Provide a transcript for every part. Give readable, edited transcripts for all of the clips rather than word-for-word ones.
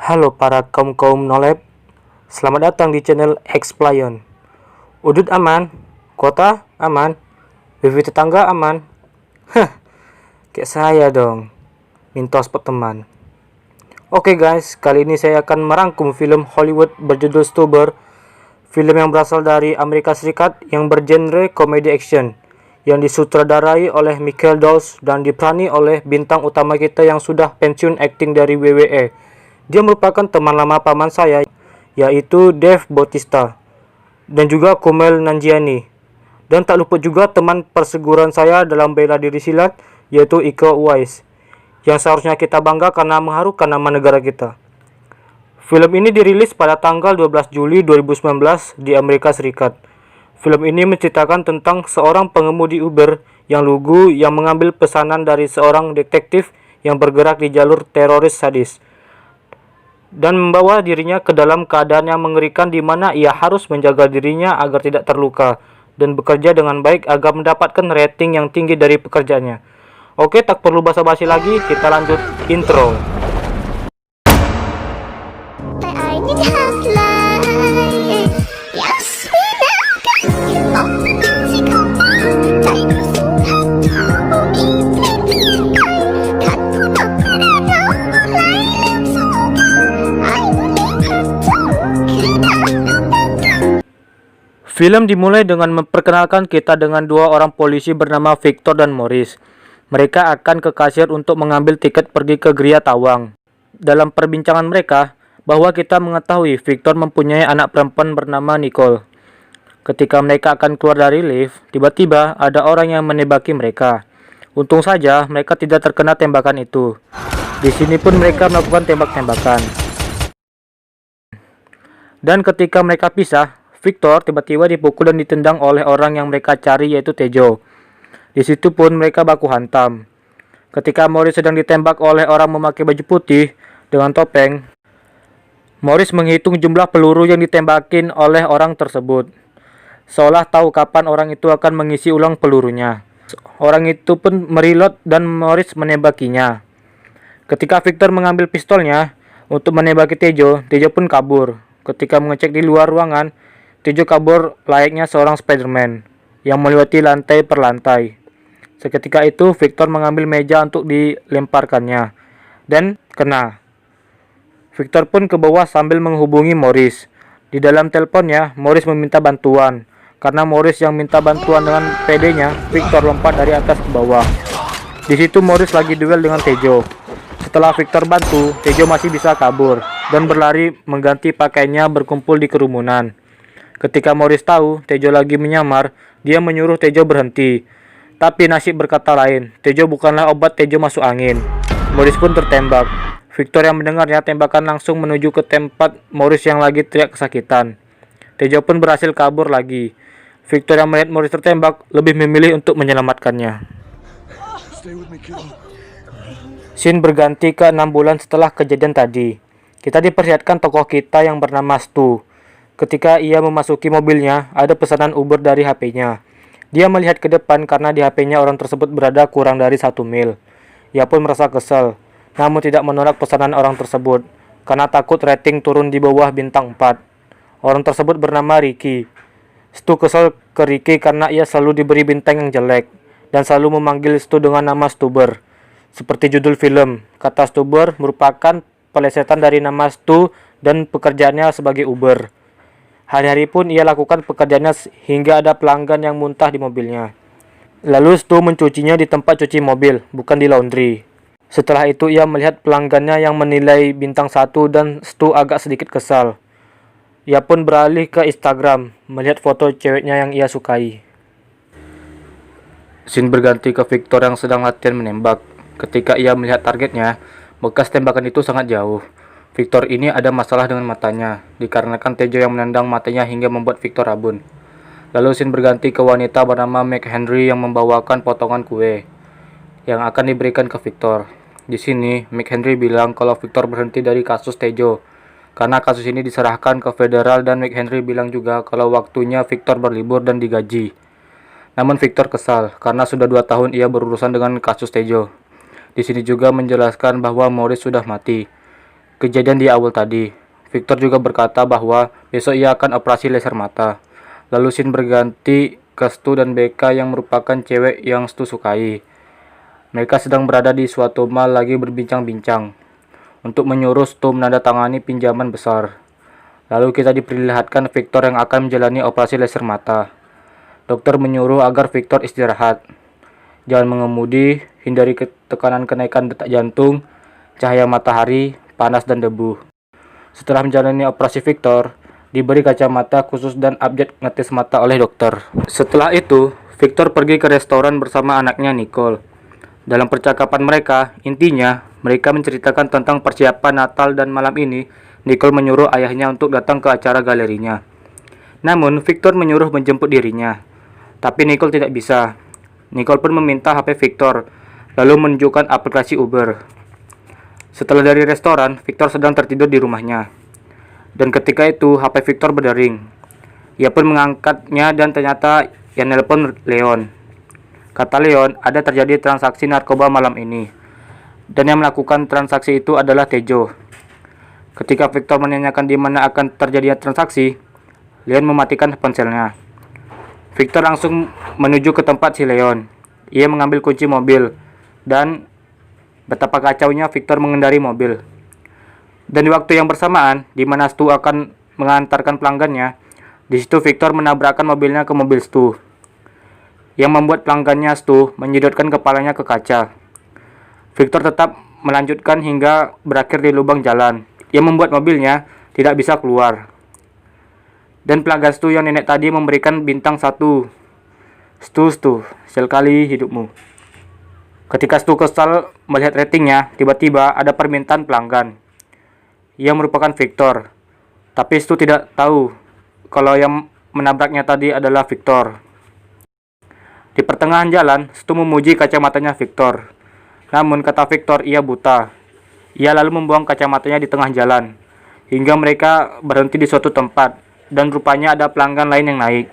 Halo para kaum-kaum nolep, selamat datang di channel Explayon. Udut aman, kota aman, wifi tetangga aman. Hah, kayak saya dong, mintos teman. Oke guys, kali ini saya akan merangkum film Hollywood berjudul Stuber, film yang berasal dari Amerika Serikat yang bergenre komedi action, yang disutradarai oleh Michael Dawes dan diperani oleh bintang utama kita yang sudah pensiun akting dari WWE. Dia merupakan teman lama paman saya, yaitu Dave Bautista, dan juga Kumail Nanjiani. Dan tak lupa juga teman perseguruan saya dalam bela diri silat, yaitu Iko Uwais, yang seharusnya kita bangga karena mengharukan nama negara kita. Film ini dirilis pada tanggal 12 Juli 2019 di Amerika Serikat. Film ini menceritakan tentang seorang pengemudi Uber yang lugu yang mengambil pesanan dari seorang detektif yang bergerak di jalur teroris sadis, dan membawa dirinya ke dalam keadaan yang mengerikan di mana ia harus menjaga dirinya agar tidak terluka dan bekerja dengan baik agar mendapatkan rating yang tinggi dari pekerjaannya. Oke, tak perlu basa-basi lagi, kita lanjut intro. Film dimulai dengan memperkenalkan kita dengan dua orang polisi bernama Victor dan Morris. Mereka akan ke kasir untuk mengambil tiket pergi ke Gria Tawang. Dalam perbincangan mereka, bahwa kita mengetahui Victor mempunyai anak perempuan bernama Nicole. Ketika mereka akan keluar dari lift, tiba-tiba ada orang yang menembaki mereka. Untung saja mereka tidak terkena tembakan itu. Di sini pun mereka melakukan tembak-tembakan. Dan ketika mereka pisah, Victor tiba-tiba dipukul dan ditendang oleh orang yang mereka cari, yaitu Tejo. Di situ pun mereka baku hantam. Ketika Morris sedang ditembak oleh orang memakai baju putih dengan topeng, Morris menghitung jumlah peluru yang ditembakin oleh orang tersebut, seolah tahu kapan orang itu akan mengisi ulang pelurunya. Orang itu pun mereload dan Morris menembakinya. Ketika Victor mengambil pistolnya untuk menembaki Tejo, Tejo pun kabur. Ketika mengecek di luar ruangan, Tejo kabur layaknya seorang Spider-Man yang melewati lantai per lantai. Seketika itu, Victor mengambil meja untuk dilemparkannya dan kena. Victor pun ke bawah sambil menghubungi Morris. Di dalam teleponnya, Morris meminta bantuan. Karena Morris yang minta bantuan dengan PD-nya, Victor lompat dari atas ke bawah. Di situ Morris lagi duel dengan Tejo. Setelah Victor bantu, Tejo masih bisa kabur dan berlari mengganti pakaiannya berkumpul di kerumunan. Ketika Morris tahu Tejo lagi menyamar, dia menyuruh Tejo berhenti. Tapi nasib berkata lain, Tejo bukanlah obat Tejo masuk angin. Morris pun tertembak. Victor yang mendengarnya tembakan langsung menuju ke tempat Morris yang lagi teriak kesakitan. Tejo pun berhasil kabur lagi. Victor yang melihat Morris tertembak lebih memilih untuk menyelamatkannya. Scene berganti ke 6 bulan setelah kejadian tadi. Kita diperlihatkan tokoh kita yang bernama Stu. Ketika ia memasuki mobilnya, ada pesanan Uber dari HP-nya. Dia melihat ke depan karena di HP-nya orang tersebut berada kurang dari 1 mil. Ia pun merasa kesal, namun tidak menolak pesanan orang tersebut, karena takut rating turun di bawah bintang 4. Orang tersebut bernama Ricky. Stu kesal ke Ricky karena ia selalu diberi bintang yang jelek, dan selalu memanggil Stu dengan nama Stuber. Seperti judul film, kata Stuber merupakan pelesetan dari nama Stu dan pekerjaannya sebagai Uber. Hari-hari pun ia lakukan pekerjaannya hingga ada pelanggan yang muntah di mobilnya. Lalu Stu mencucinya di tempat cuci mobil, bukan di laundry. Setelah itu ia melihat pelanggannya yang menilai bintang 1 dan Stu agak sedikit kesal. Ia pun beralih ke Instagram, melihat foto ceweknya yang ia sukai. Scene berganti ke Victor yang sedang latihan menembak. Ketika ia melihat targetnya, bekas tembakan itu sangat jauh. Victor ini ada masalah dengan matanya, dikarenakan Tejo yang menendang matanya hingga membuat Victor rabun. Lalu scene berganti ke wanita bernama McHenry yang membawakan potongan kue yang akan diberikan ke Victor. Di sini, McHenry bilang kalau Victor berhenti dari kasus Tejo, karena kasus ini diserahkan ke federal, dan McHenry bilang juga kalau waktunya Victor berlibur dan digaji. Namun Victor kesal, karena sudah 2 tahun ia berurusan dengan kasus Tejo. Di sini juga menjelaskan bahwa Morris sudah mati. kejadian di awal tadi. Victor juga berkata bahwa besok ia akan operasi laser mata. Lalu scene berganti ke Stu dan Becca yang merupakan cewek yang Stu sukai. Mereka sedang berada di suatu mall lagi berbincang-bincang untuk menyuruh Stu menandatangani pinjaman besar. Lalu kita diperlihatkan Victor yang akan menjalani operasi laser mata. Dokter menyuruh agar Victor istirahat. Jangan mengemudi, hindari tekanan kenaikan detak jantung, cahaya matahari, panas dan debu. Setelah menjalani operasi Victor, diberi kacamata khusus dan update ngetes mata oleh dokter. Setelah itu, Victor pergi ke restoran bersama anaknya Nicole. Dalam percakapan mereka, intinya mereka menceritakan tentang persiapan Natal dan malam ini Nicole menyuruh ayahnya untuk datang ke acara galerinya. Namun, Victor menyuruh menjemput dirinya. Tapi Nicole tidak bisa. Nicole pun meminta HP Victor, lalu menunjukkan aplikasi Uber. Setelah dari restoran, Victor sedang tertidur di rumahnya. Dan ketika itu, HP Victor berdering. Ia pun mengangkatnya dan ternyata yang nelpon Leon. Kata Leon, ada terjadi transaksi narkoba malam ini. Dan yang melakukan transaksi itu adalah Tejo. Ketika Victor menanyakan di mana akan terjadi transaksi, Leon mematikan ponselnya. Victor langsung menuju ke tempat si Leon. Ia mengambil kunci mobil dan betapa kacaunya Victor mengendari mobil. Dan di waktu yang bersamaan, di mana Stu akan mengantarkan pelanggannya, di situ Victor menabrakkan mobilnya ke mobil Stu, yang membuat pelanggannya Stu menyedotkan kepalanya ke kaca. Victor tetap melanjutkan hingga berakhir di lubang jalan, yang membuat mobilnya tidak bisa keluar. Dan pelanggan Stu yang nenek tadi memberikan bintang 1. Stu, sekali hidupmu. Ketika Stu kesal melihat ratingnya, tiba-tiba ada permintaan pelanggan. Ia merupakan Victor. Tapi Stu tidak tahu kalau yang menabraknya tadi adalah Victor. Di pertengahan jalan, Stu memuji kacamatanya Victor. Namun kata Victor, ia buta. Ia lalu membuang kacamatanya di tengah jalan, hingga mereka berhenti di suatu tempat, dan rupanya ada pelanggan lain yang naik.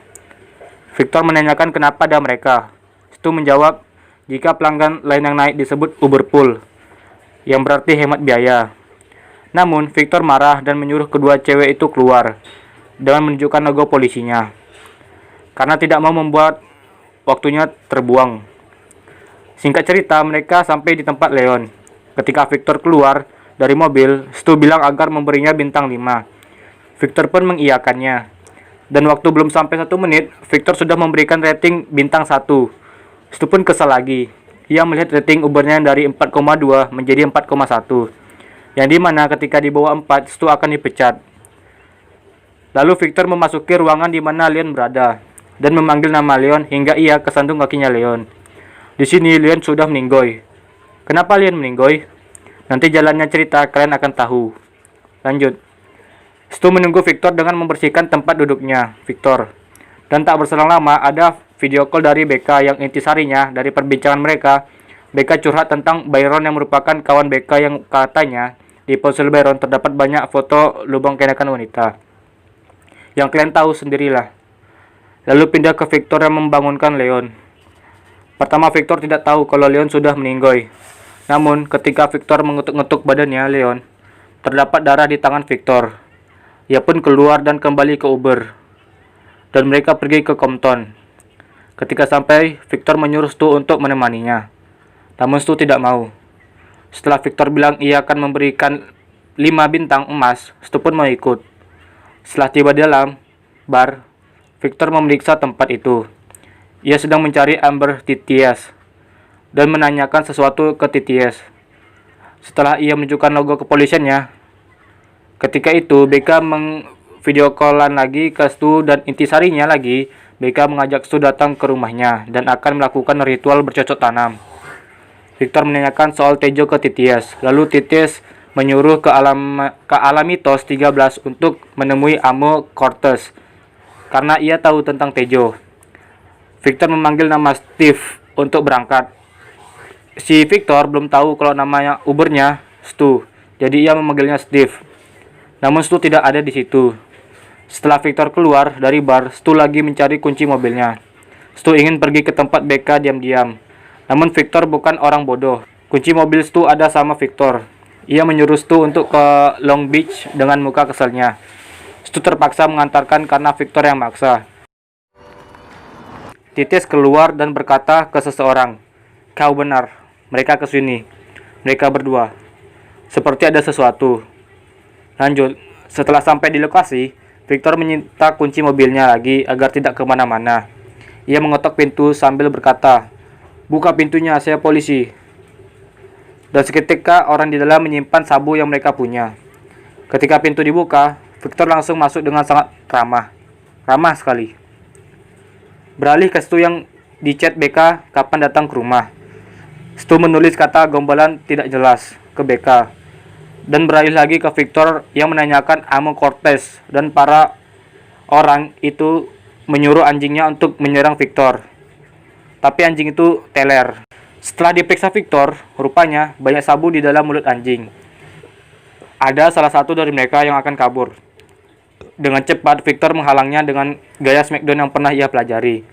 Victor menanyakan kenapa ada mereka. Stu menjawab, jika pelanggan lain yang naik disebut Uberpool, yang berarti hemat biaya. Namun, Victor marah dan menyuruh kedua cewek itu keluar, dengan menunjukkan logo polisinya, karena tidak mau membuat waktunya terbuang. Singkat cerita, mereka sampai di tempat Leon. Ketika Victor keluar dari mobil, Stu bilang agar memberinya bintang 5. Victor pun mengiyakannya. Dan waktu belum sampai 1 menit, Victor sudah memberikan rating bintang 1. Stu pun kesal lagi. Ia melihat rating Ubernya dari 4,2 menjadi 4,1. Yang dimana ketika di bawah 4, Stu akan dipecat. Lalu Victor memasuki ruangan di mana Leon berada dan memanggil nama Leon hingga ia kesandung kakinya Leon. Di sini Leon sudah meninggoy. Kenapa Leon meninggoy? Nanti jalannya cerita kalian akan tahu. Lanjut. Stu menunggu Victor dengan membersihkan tempat duduknya Victor. Dan tak berselang lama ada video call dari Becca yang intisarinya dari perbincangan mereka. Becca curhat tentang Byron yang merupakan kawan Becca yang katanya di ponsel Byron terdapat banyak foto lubang kenakan wanita. Yang kalian tahu sendirilah. Lalu pindah ke Victor yang membangunkan Leon. Pertama Victor tidak tahu kalau Leon sudah meninggoy. Namun ketika Victor mengetuk-ngetuk badannya Leon, terdapat darah di tangan Victor. Ia pun keluar dan kembali ke Uber. Dan mereka pergi ke Compton. Ketika sampai, Victor menyuruh Stu untuk menemaninya. Namun Stu tidak mau. Setelah Victor bilang ia akan memberikan 5 bintang emas, Stu pun mau ikut. Setelah tiba di dalam bar, Victor memeriksa tempat itu. Ia sedang mencari Amber Titias dan menanyakan sesuatu ke Titias. Setelah ia menunjukkan logo kepolisiannya, ketika itu Becca video callan lagi ke Stu dan intisarinya lagi. Becca mengajak Stu datang ke rumahnya dan akan melakukan ritual bercocok tanam. Victor menanyakan soal Tejo ke Titias. Lalu Titias menyuruh ke Alamitos 13 untuk menemui Amo Cortez karena ia tahu tentang Tejo. Victor memanggil nama Steve untuk berangkat. Si Victor belum tahu kalau namanya Ubernya Stu, jadi ia memanggilnya Steve. Namun Stu tidak ada di situ. Setelah Victor keluar dari bar, Stu lagi mencari kunci mobilnya. Stu ingin pergi ke tempat Becca diam-diam. Namun Victor bukan orang bodoh. Kunci mobil Stu ada sama Victor. Ia menyuruh Stu untuk ke Long Beach dengan muka keselnya. Stu terpaksa mengantarkan karena Victor yang maksa. Titis keluar dan berkata ke seseorang, "Kau benar, mereka kesini. Mereka berdua. Seperti ada sesuatu." Lanjut, setelah sampai di lokasi, Victor meminta kunci mobilnya lagi agar tidak kemana-mana. Ia mengetok pintu sambil berkata, "Buka pintunya, saya polisi." Dan seketika orang di dalam menyimpan sabu yang mereka punya. Ketika pintu dibuka, Victor langsung masuk dengan sangat ramah. Ramah sekali. Beralih ke Stu yang di chat BK kapan datang ke rumah. Stu menulis kata gombalan tidak jelas ke BK. Dan beralih lagi ke Victor yang menanyakan Amo Cortez dan para orang itu menyuruh anjingnya untuk menyerang Victor. Tapi anjing itu teler. Setelah diperiksa Victor, rupanya banyak sabu di dalam mulut anjing. Ada salah satu dari mereka yang akan kabur. Dengan cepat, Victor menghalangnya dengan gaya smackdown yang pernah ia pelajari.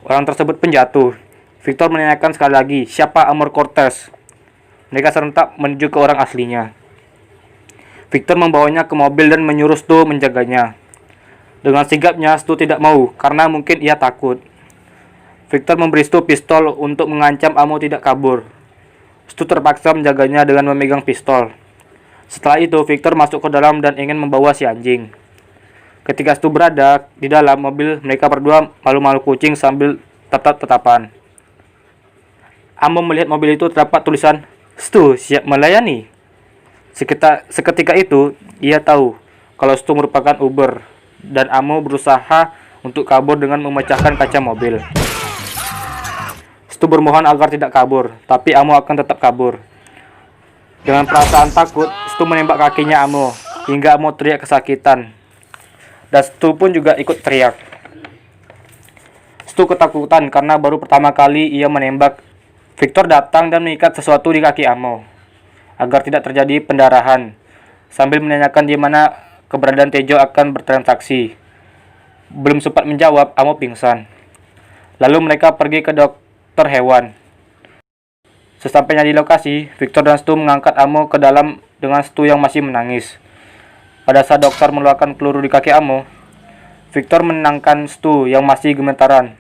Orang tersebut penjatuh. Victor menanyakan sekali lagi, siapa Amor Cortez? Mereka serentak menuju ke orang aslinya. Victor membawanya ke mobil dan menyuruh Stu menjaganya. Dengan sigapnya, Stu tidak mau, karena mungkin ia takut. Victor memberi Stu pistol untuk mengancam Amo tidak kabur. Stu terpaksa menjaganya dengan memegang pistol. Setelah itu, Victor masuk ke dalam dan ingin membawa si anjing. Ketika Stu berada di dalam mobil, mereka berdua malu-malu kucing sambil tetap-tetapan. Amo melihat mobil itu terdapat tulisan, "Stu siap melayani." Seketika itu, ia tahu kalau Stu merupakan Uber, dan Amo berusaha untuk kabur dengan memecahkan kaca mobil. Stu bermohon agar tidak kabur, tapi Amo akan tetap kabur. Dengan perasaan takut, Stu menembak kakinya Amo, hingga Amo teriak kesakitan. Dan Stu pun juga ikut teriak. Stu ketakutan karena baru pertama kali ia menembak. Victor datang dan mengikat sesuatu di kaki Amo, agar tidak terjadi pendarahan, sambil menanyakan di mana keberadaan Tejo akan bertransaksi. Belum sempat menjawab, Amo pingsan. Lalu mereka pergi ke dokter hewan. Sesampainya di lokasi, Victor dan Stu mengangkat Amo ke dalam dengan Stu yang masih menangis. Pada saat dokter mengeluarkan peluru di kaki Amo, Victor menenangkan Stu yang masih gemetaran.